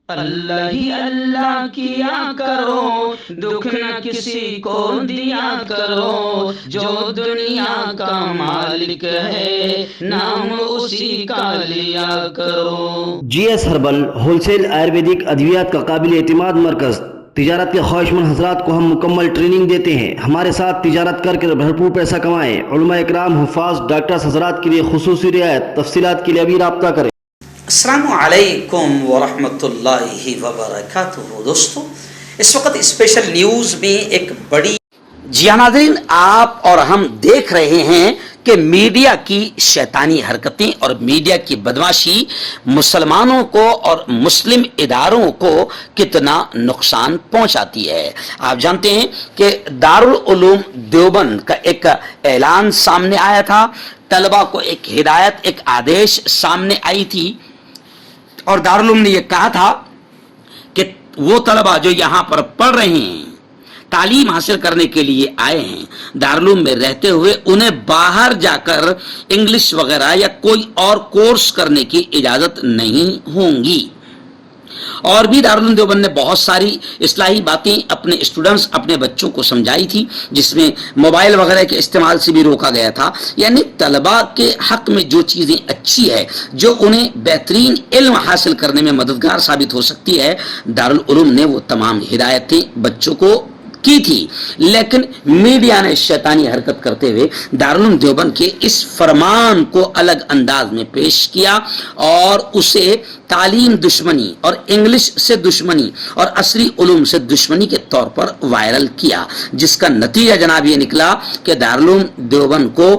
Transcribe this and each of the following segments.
اللہ ہی اللہ کیا کرو، دکھ نہ کسی کو دیا کرو، جو دنیا کا مالک ہے نام اسی کا لیا کرو۔ G S herbal wholesale Ayurvedic ادویات کا قابل اعتماد مرکز۔ تجارت کے خواہشمند حضرات کو ہم مکمل ٹریننگ دیتے ہیں۔ ہمارے ساتھ تجارت کر کے بھرپور پیسہ کمائیں۔ علماء اکرام، حفاظ، ڈاکٹرز حضرات کے لیے خصوصی رعایت۔ تفصیلات کے لیے ابھی رابطہ کریں۔ السلام علیکم ورحمۃ اللہ وبرکاتہ۔ دوستو، اس وقت اسپیشل نیوز میں ایک بڑی ناظرین، آپ اور ہم دیکھ رہے ہیں کہ میڈیا کی شیطانی حرکتیں اور میڈیا کی بدماشی مسلمانوں کو اور مسلم اداروں کو کتنا نقصان پہنچاتی ہے۔ آپ جانتے ہیں کہ دارالعلوم دیوبند کا ایک اعلان سامنے آیا تھا، طلبہ کو ایک ہدایت، ایک آدیش سامنے آئی تھی، اور دارالعلوم نے یہ کہا تھا کہ وہ طلبہ جو یہاں پر پڑھ رہے ہیں، تعلیم حاصل کرنے کے لیے آئے ہیں، دارالعلوم میں رہتے ہوئے انہیں باہر جا کر انگلش وغیرہ یا کوئی اور کورس کرنے کی اجازت نہیں ہوں گی۔ اور بھی دارالعلوم دیوبند نے بہت ساری اصلاحی باتیں اپنے اسٹوڈنٹس، اپنے بچوں کو سمجھائی تھی، جس میں موبائل وغیرہ کے استعمال سے بھی روکا گیا تھا۔ یعنی طلباء کے حق میں جو چیزیں اچھی ہے، جو انہیں بہترین علم حاصل کرنے میں مددگار ثابت ہو سکتی ہے، دارالعلوم نے وہ تمام ہدایتیں بچوں کو کی تھی۔ لیکن میڈیا نے شیطانی حرکت کرتے ہوئے دارالعلوم دیوبند کے اس فرمان کو الگ انداز میں پیش کیا اور اسے تعلیم دشمنی اور انگلش سے دشمنی اور عصری علوم سے دشمنی کے طور پر وائرل کیا، جس کا نتیجہ جناب یہ نکلا کہ دارالعلوم دیوبند کو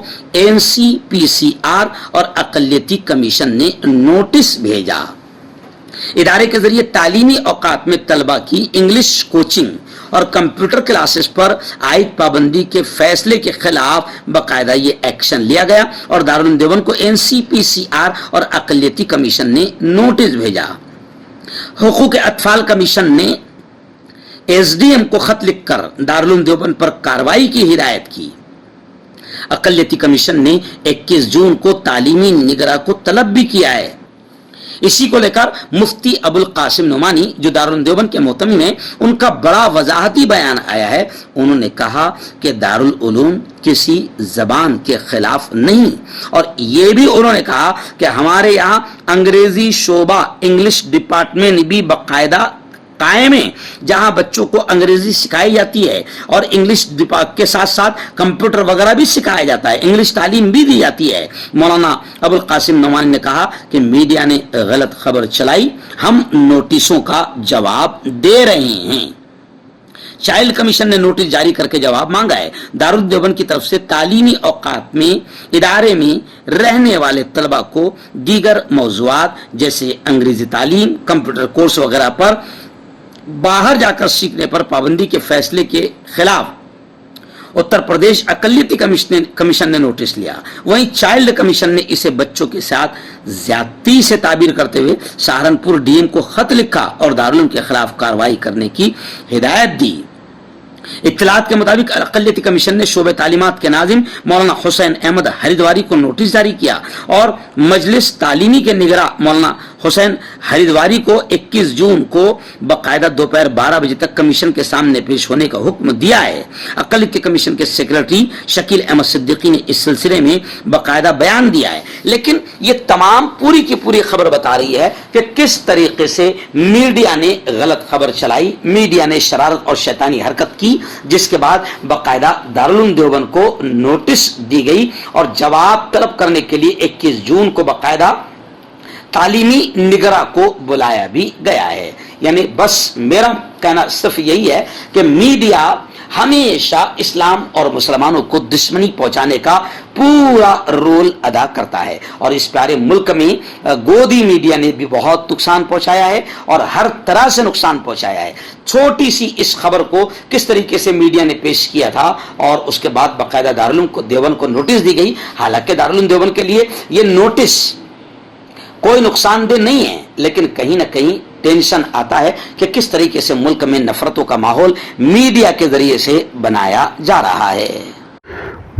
NCPCR اور اقلیتی کمیشن نے نوٹس بھیجا۔ ادارے کے ذریعے تعلیمی اوقات میں طلبہ کی انگلش کوچنگ اور کمپیوٹر کلاسز پر عائد پابندی کے فیصلے کے خلاف باقاعدہ یہ ایکشن لیا گیا، اور دارالعلوم دیوبند کو NCPCR اور اقلیتی کمیشن نے نوٹس بھیجا۔ حقوق اطفال کمیشن نے SDM کو خط لکھ کر دارالعلوم دیوبند پر کارروائی کی ہدایت کی۔ اقلیتی کمیشن نے 21 جون کو تعلیمی نگراں کو طلب بھی کیا ہے۔ اسی کو لے کر مفتی ابو القاسم نعمانی جو دارالعلوم دیوبند کے محتمم ہیں، ان کا بڑا وضاحتی بیان آیا ہے۔ انہوں نے کہا کہ دارالعلوم کسی زبان کے خلاف نہیں، اور یہ بھی انہوں نے کہا کہ ہمارے یہاں انگریزی شعبہ، انگلش ڈپارٹمنٹ بھی باقاعدہ قائم ہے، جہاں بچوں کو انگریزی سکھائی جاتی ہے، اور انگلش کے ساتھ ساتھ کمپیوٹر وغیرہ بھی سکھایا جاتا ہے، انگلش تعلیم بھی دی جاتی ہے۔ مولانا ابو القاسم نعمانی نے کہا کہ میڈیا نے غلط خبر چلائی، ہم نوٹسوں کا جواب دے رہے ہیں۔ چائلڈ کمیشن نے نوٹس جاری کر کے جواب مانگا ہے۔ دارالعلوم دیوبند کی طرف سے تعلیمی اوقات میں ادارے میں رہنے والے طلبہ کو دیگر موضوعات جیسے انگریزی تعلیم، کمپیوٹر کورس وغیرہ پر باہر جا کر سیکھنے پر پابندی کے فیصلے کے خلاف اتر پردیش اقلیتی کمیشن نے نوٹس لیا۔ وہیں چائلڈ کمیشن نے اسے بچوں کے ساتھ زیادتی سے تعبیر کرتے ہوئے سہارنپور DM کو خط لکھا اور دارالعلوم کے خلاف کارروائی کرنے کی ہدایت دی۔ اطلاعات کے مطابق اقلیتی کمیشن نے شعبہ تعلیمات کے ناظم مولانا حسین احمد ہریدواری کو نوٹس جاری کیا، اور مجلس تعلیمی کے نگراں مولانا حسین ہریدواری کو 21 جون کو باقاعدہ دوپہر 12 بجے تک کمیشن کے سامنے پیش ہونے کا حکم دیا ہے۔ اقلیتی کمیشن کے سیکرٹری شکیل احمد صدیقی نے اس سلسلے میں باقاعدہ بیان دیا ہے۔ لیکن یہ تمام پوری کی پوری خبر بتا رہی ہے کہ کس طریقے سے میڈیا نے غلط خبر چلائی، میڈیا نے شرارت اور شیطانی حرکت کی، جس کے بعد باقاعدہ دارالعلوم دیوبند کو نوٹس دی گئی اور جواب طلب کرنے کے لیے 21 جون کو باقاعدہ تعلیمی نگراں کو بلایا بھی گیا ہے۔ یعنی بس میرا کہنا صرف یہی ہے کہ میڈیا ہمیشہ اسلام اور مسلمانوں کو دشمنی پہنچانے کا پورا رول ادا کرتا ہے، اور اس پیارے ملک میں گودی میڈیا نے بھی بہت نقصان پہنچایا ہے اور ہر طرح سے نقصان پہنچایا ہے۔ چھوٹی سی اس خبر کو کس طریقے سے میڈیا نے پیش کیا تھا، اور اس کے بعد باقاعدہ دارالعلوم دیوبند کو نوٹس دی گئی۔ حالانکہ دارالعلوم دیوبند کے لیے یہ نوٹس کوئی نقصان دہ نہیں ہے، لیکن کہیں نہ کہیں ٹینشن آتا ہے کہ کس طریقے سے ملک میں نفرتوں کا ماحول میڈیا کے ذریعے سے بنایا جا رہا ہے۔